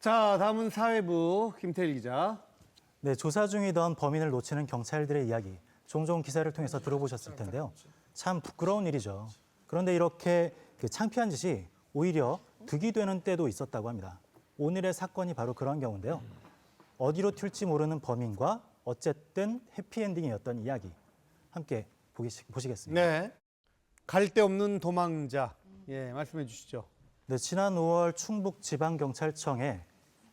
자, 다음은 사회부 김태일 기자. 네, 조사 중이던 범인을 놓치는 경찰들의 이야기 종종 기사를 통해서 들어보셨을 텐데요. 참 부끄러운 일이죠. 그런데 이렇게 창피한 짓이 오히려 득이 되는 때도 있었다고 합니다. 오늘의 사건이 바로 그런 경우인데요. 어디로 튈지 모르는 범인과 어쨌든 해피엔딩이었던 이야기 함께 보시겠습니다. 네. 갈 데 없는 도망자. 예, 말씀해 주시죠. 네, 지난 5월 충북지방경찰청에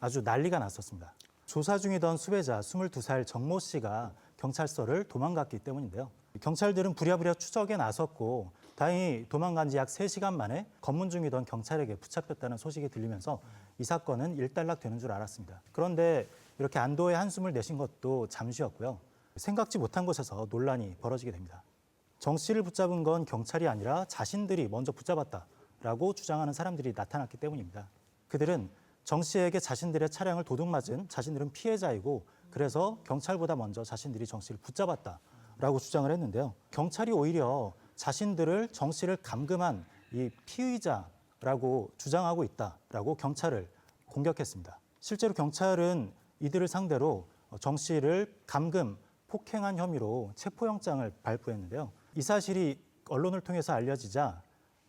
아주 난리가 났었습니다. 조사 중이던 수배자 22살 정모 씨가 경찰서를 도망갔기 때문인데요. 경찰들은 부랴부랴 추적에 나섰고 다행히 도망간 지 약 3시간 만에 검문 중이던 경찰에게 붙잡혔다는 소식이 들리면서 이 사건은 일단락되는 줄 알았습니다. 그런데 이렇게 안도의 한숨을 내신 것도 잠시였고요. 생각지 못한 곳에서 논란이 벌어지게 됩니다. 정 씨를 붙잡은 건 경찰이 아니라 자신들이 먼저 붙잡았다라고 주장하는 사람들이 나타났기 때문입니다. 그들은 정 씨에게 자신들의 차량을 도둑맞은 자신들은 피해자이고 그래서 경찰보다 먼저 자신들이 정 씨를 붙잡았다라고 주장을 했는데요. 경찰이 오히려 자신들을 정 씨를 감금한 이 피의자라고 주장하고 있다라고 경찰을 공격했습니다. 실제로 경찰은 이들을 상대로 정 씨를 감금, 폭행한 혐의로 체포영장을 발부했는데요. 이 사실이 언론을 통해서 알려지자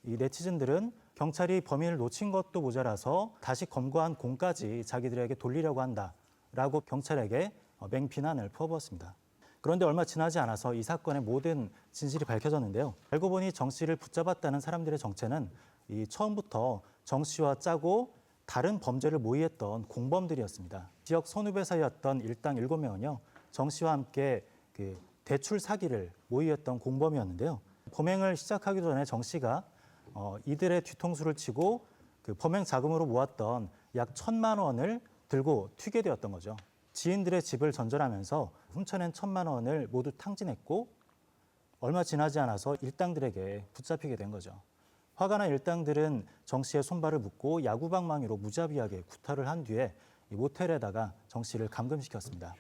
이 네티즌들은 경찰이 범인을 놓친 것도 모자라서 다시 검거한 공까지 자기들에게 돌리려고 한다라고 경찰에게 맹비난을 퍼부었습니다. 그런데 얼마 지나지 않아서 이 사건의 모든 진실이 밝혀졌는데요. 알고 보니 정 씨를 붙잡았다는 사람들의 정체는 이 처음부터 정 씨와 짜고 다른 범죄를 모의했던 공범들이었습니다. 지역 선후배 사이였던 일당 7명은요. 정 씨와 함께 대출 사기를 모의했던 공범이었는데요. 범행을 시작하기 전에 정 씨가 이들의 뒤통수를 치고 범행 자금으로 모았던 약 1,000만 원을 들고 튀게 되었던 거죠. 지인들의 집을 전전하면서 훔쳐낸 1,000만 원을 모두 탕진했고 얼마 지나지 않아서 일당들에게 붙잡히게 된 거죠. 화가 난 일당들은 정 씨의 손발을 묶고 야구방망이로 무자비하게 구타를 한 뒤에 이 모텔에다가 정 씨를 감금시켰습니다.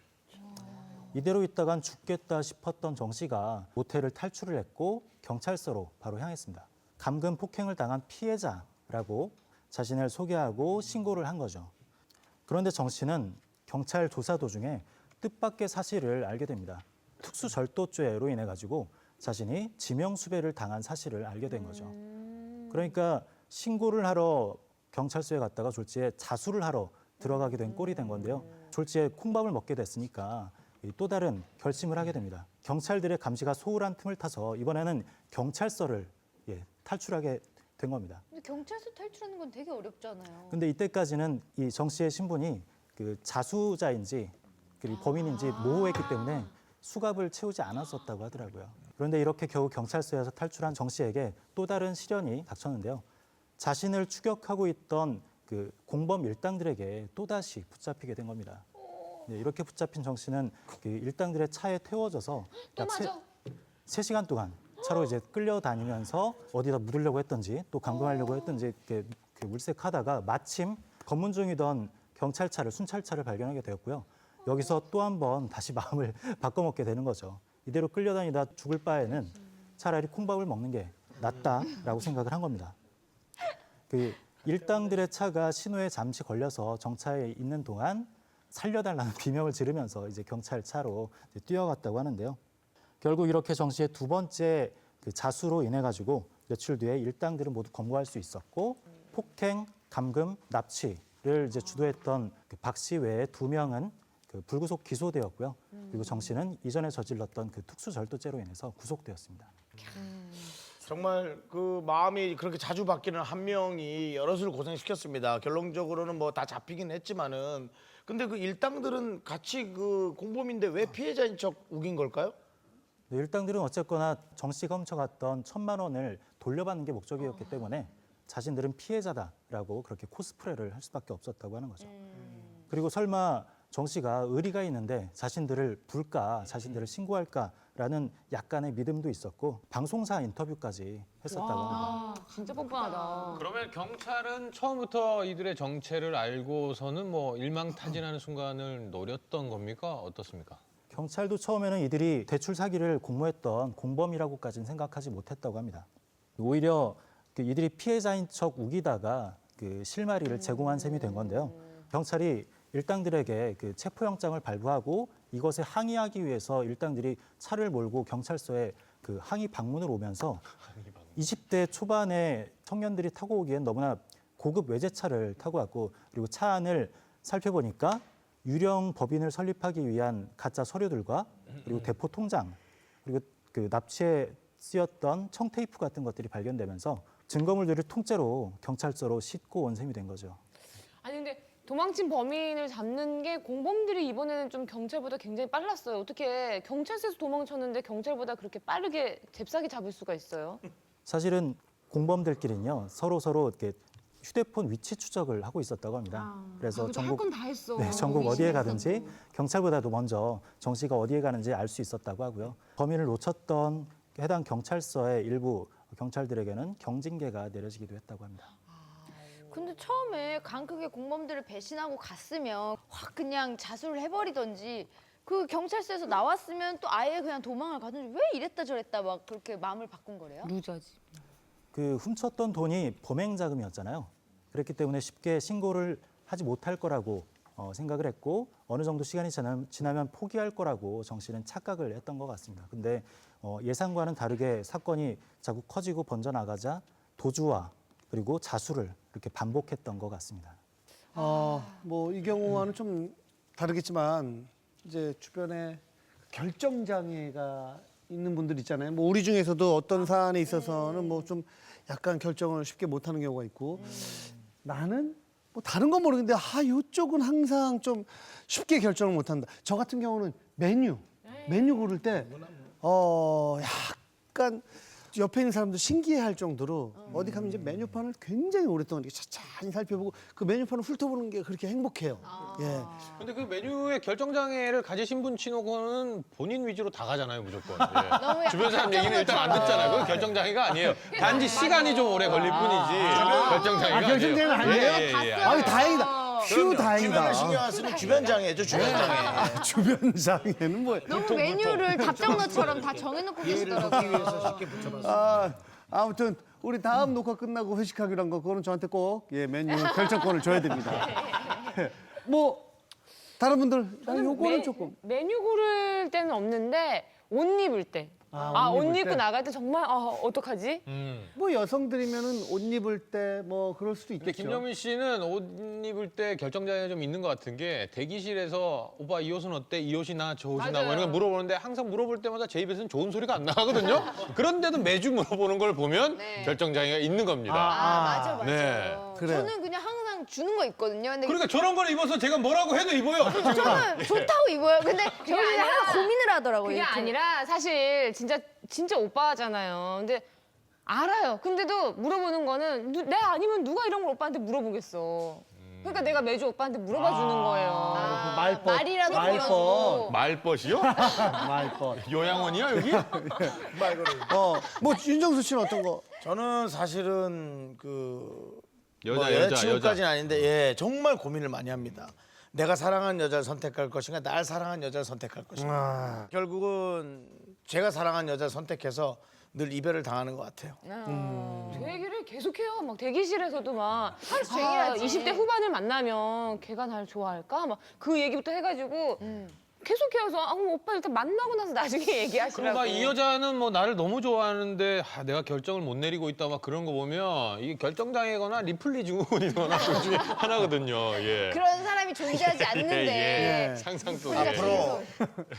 이대로 있다간 죽겠다 싶었던 정 씨가 모텔을 탈출을 했고 경찰서로 바로 향했습니다. 감금 폭행을 당한 피해자라고 자신을 소개하고 신고를 한 거죠. 그런데 정 씨는 경찰 조사 도중에 뜻밖의 사실을 알게 됩니다. 특수절도죄로 인해 가지고 자신이 지명수배를 당한 사실을 알게 된 거죠. 그러니까 신고를 하러 경찰서에 갔다가 졸지에 자수를 하러 들어가게 된 꼴이 된 건데요. 졸지에 콩밥을 먹게 됐으니까 또 다른 결심을 하게 됩니다. 경찰들의 감시가 소홀한 틈을 타서 이번에는 경찰서를 탈출하게 된 겁니다. 근데 경찰서 탈출하는 건 되게 어렵잖아요. 근데 이때까지는 이 정 씨의 신분이 자수자인지 그리고 범인인지 모호했기 때문에 수갑을 채우지 않았었다고 하더라고요. 그런데 이렇게 겨우 경찰서에서 탈출한 정 씨에게 또 다른 시련이 닥쳤는데요. 자신을 추격하고 있던 공범 일당들에게 또다시 붙잡히게 된 겁니다. 네, 이렇게 붙잡힌 정 씨는 일당들의 차에 태워져서 약 3시간 동안 차로 이제 끌려다니면서 어디다 묻으려고 했던지 또 감금하려고 했던지 물색하다가 마침 검문 중이던 경찰차를 순찰차를 발견하게 되었고요. 여기서 또 한 번 다시 마음을 바꿔먹게 되는 거죠. 이대로 끌려다니다 죽을 바에는 차라리 콩밥을 먹는 게 낫다라고 생각을 한 겁니다. 일당들의 차가 신호에 잠시 걸려서 정차에 있는 동안 살려달라는 비명을 지르면서 이제 경찰차로 뛰어갔다고 하는데요. 결국 이렇게 정 씨의 두 번째 자수로 인해 가지고 며칠 뒤에 일당들은 모두 검거할 수 있었고 폭행, 감금, 납치를 이제 주도했던 박 씨 외에 2명은 불구속 기소되었고요. 그리고 정 씨는 이전에 저질렀던 특수절도죄로 인해서 구속되었습니다. 정말 마음이 그렇게 자주 바뀌는 한 명이 여럿을 고생시켰습니다. 결론적으로는 뭐 다 잡히긴 했지만은 근데 일당들은 같이 공범인데 왜 피해자인 척 우긴 걸까요? 네, 일당들은 어쨌거나 정 씨가 훔쳐갔던 1,000만 원을 돌려받는 게 목적이었기 때문에 자신들은 피해자다라고 그렇게 코스프레를 할 수밖에 없었다고 하는 거죠. 그리고 설마 정 씨가 의리가 있는데 자신들을 불까, 자신들을 신고할까라는 약간의 믿음도 있었고 방송사 인터뷰까지 했었다고 합니다. 진짜 뻔뻔하다. 그러면 경찰은 처음부터 이들의 정체를 알고서는 뭐 일망타진하는 순간을 노렸던 겁니까? 어떻습니까? 경찰도 처음에는 이들이 대출 사기를 공모했던 공범이라고까지는 생각하지 못했다고 합니다. 오히려 이들이 피해자인 척 우기다가 실마리를 제공한 셈이 된 건데요. 경찰이 일당들에게 그 체포영장을 발부하고 이것에 항의하기 위해서 일당들이 차를 몰고 경찰서에 그 항의 방문을 오면서 20대 초반의 청년들이 타고 오기엔 너무나 고급 외제차를 타고 왔고 그리고 차 안을 살펴보니까 유령 법인을 설립하기 위한 가짜 서류들과 그리고 대포 통장 그리고 그 납치에 쓰였던 청테이프 같은 것들이 발견되면서 증거물들을 통째로 경찰서로 싣고 온 셈이 된 거죠. 아니 근데 도망친 범인을 잡는 게 공범들이 이번에는 좀 경찰보다 굉장히 빨랐어요. 어떻게 경찰서에서 도망쳤는데 경찰보다 그렇게 빠르게 잽싸게 잡을 수가 있어요? 사실은 공범들끼리는요 서로 이렇게 휴대폰 위치 추적을 하고 있었다고 합니다. 그래서 전국 건 다 했어. 네, 전국 어디에 가든지 경찰보다도 먼저 정 씨가 어디에 가는지 알 수 있었다고 하고요. 범인을 놓쳤던 해당 경찰서의 일부 경찰들에게는 경징계가 내려지기도 했다고 합니다. 근데 처음에 강크게 공범들을 배신하고 갔으면 확 그냥 자수를 해버리던지 그 경찰서에서 나왔으면 또 아예 그냥 도망을 가든지 왜 이랬다 저랬다 막 그렇게 마음을 바꾼 거래요? 루저지. 그 훔쳤던 돈이 범행 자금이었잖아요. 그렇기 때문에 쉽게 신고를 하지 못할 거라고 생각을 했고 어느 정도 시간이 지나면 포기할 거라고 정 씨는 착각을 했던 것 같습니다. 근데 예상과는 다르게 사건이 자꾸 커지고 번져나가자 도주와 그리고 자수를 이렇게 반복했던 것 같습니다. 뭐 이 경우와는 좀 다르겠지만 이제 주변에 결정 장애가 있는 분들 있잖아요. 뭐 우리 중에서도 어떤 사안에 있어서는 뭐 좀 약간 결정을 쉽게 못하는 경우가 있고 나는 뭐 다른 건 모르겠는데 이쪽은 항상 좀 쉽게 결정을 못한다. 저 같은 경우는 메뉴 고를 때 약간 옆에 있는 사람도 신기해할 정도로 어디 가면 이제 메뉴판을 굉장히 오랫동안 이렇게 차차히 살펴보고 그 메뉴판을 훑어보는 게 그렇게 행복해요. 예. 근데 그 메뉴에 결정장애를 가지신 분 치고는 본인 위주로 다 가잖아요, 무조건. 너무 예. 주변 사람 얘기는 일단 안 듣잖아요. 그건 결정장애가 아니에요. 단지 시간이 좀 오래 걸릴 뿐이지 결정장애가 아니에요. 결정장애는 아니에요? 봤어요. 다행이다. 휴 다행이다. 주변을 신경 안 쓰는 주변 장애죠, 주변 장애. 주변 장애는 뭐예요? 너무 메뉴를 답정너처럼 다 정해놓고 계시더라고요. 쉽게 붙여봤어. 아무튼 우리 다음 녹화 끝나고 회식하기로 한 거 그거는 저한테 꼭 메뉴 결정권을 줘야 됩니다. 뭐 다른 분들 요거는 조금 메뉴 고를 때는 없는데 옷 입을 때. 옷 입을 입고 때? 나갈 때 정말 어떡하지? 뭐 여성들이면은 옷 입을 때 뭐 그럴 수도 근데 있겠죠. 김정민 씨는 옷 입을 때 결정장애가 좀 있는 것 같은 게 대기실에서 오빠 이 옷은 어때? 이 옷이나 저 옷이나 뭐 이런 거 물어보는데 항상 물어볼 때마다 제 입에서는 좋은 소리가 안 나거든요. 그런데도 매주 물어보는 걸 보면 네. 결정장애가 있는 겁니다. 맞아. 네. 그래요. 저는 그냥 항상 주는 거 있거든요. 근데 그러니까 저런 걸 입어서 제가 뭐라고 해도 입어요. 저는 좋다고 입어요. 근데 저는 항상 고민을 하더라고요. 그게 이렇게. 아니라 사실 진짜 오빠잖아요. 근데 알아요. 근데도 물어보는 거는 내 아니면 누가 이런 걸 오빠한테 물어보겠어. 그러니까 내가 매주 오빠한테 물어봐 주는 거예요. 말벗. 말이라도 말벗. 말벗이요? 말벗. 요양원이야 여기? 뭐 윤정수 씨는 어떤 거? 저는 사실은 그 여자. 여자친구까지는 아닌데 정말 고민을 많이 합니다. 내가 사랑한 여자를 선택할 것인가, 날 사랑한 여자를 선택할 것인가. 결국은 제가 사랑한 여자를 선택해서 늘 이별을 당하는 것 같아요. 저 얘기를 계속해요. 막 대기실에서도 막 하루 종일 하지. 20대 후반을 만나면 걔가 날 좋아할까? 막 그 얘기부터 해가지고 계속해서 그럼 오빠 일단 만나고 나서 나중에 그럼 얘기하시라고. 막 이 여자는 뭐 나를 너무 좋아하는데 내가 결정을 못 내리고 있다 막 그런 거 보면 이게 결정장애거나 리플리 증후군이거나 그 중에 하나거든요. 예. 그런 사람이 존재하지 않는데 예. 상상 또 앞으로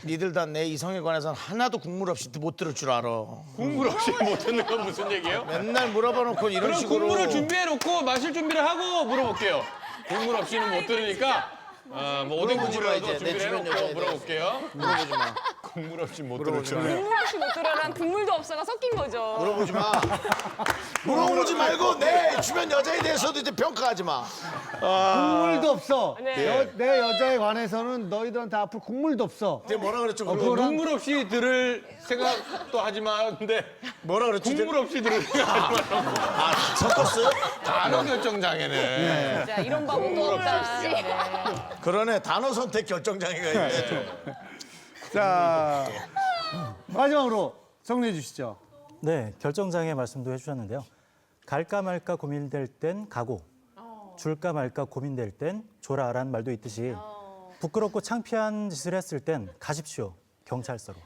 니들 다 내 이성에 관해서는 하나도 국물 없이 못 들을 줄 알아. 국물 없이 못 듣는 건 무슨 얘기예요? 맨날 물어봐 놓고 이런 그럼 식으로. 국물을 준비해 놓고 마실 준비를 하고 물어볼게요. 국물 없이는 못 들으니까 뭐 오뎅 물어보지 마, 국물이라도 이제. 내 준비를 주변 해놓고 여자에 물어볼게요. 물어보지 마. 국물 없이 못 들을 물어보지 줄 마. 알아요. 국물 없이 못 들어랑 국물도 없어가 섞인 거죠. 물어보지 마. 물어보지 말고 내 주변 여자에 대해서도 이제 평가하지 마. 국물도 없어. 네. 내 여자에 관해서는 너희들한테 앞으로 국물도 없어. 내가 뭐라 그랬죠? 국물 없이 들을 생각도 하지 마. 근데 뭐라 그랬지? 국물 없이 들을 생각하지 말라고. 섞었어요? 단어 결정장애네. 진짜 이런 방법도 없다. 네. 그러네. 단어 선택 결정장애가 있네. 좀. 자 마지막으로 정리해 주시죠. 네, 결정장애 말씀도 해주셨는데요. 갈까 말까 고민될 땐 가고 줄까 말까 고민될 땐 줘라라는 말도 있듯이 부끄럽고 창피한 짓을 했을 땐 가십시오, 경찰서로.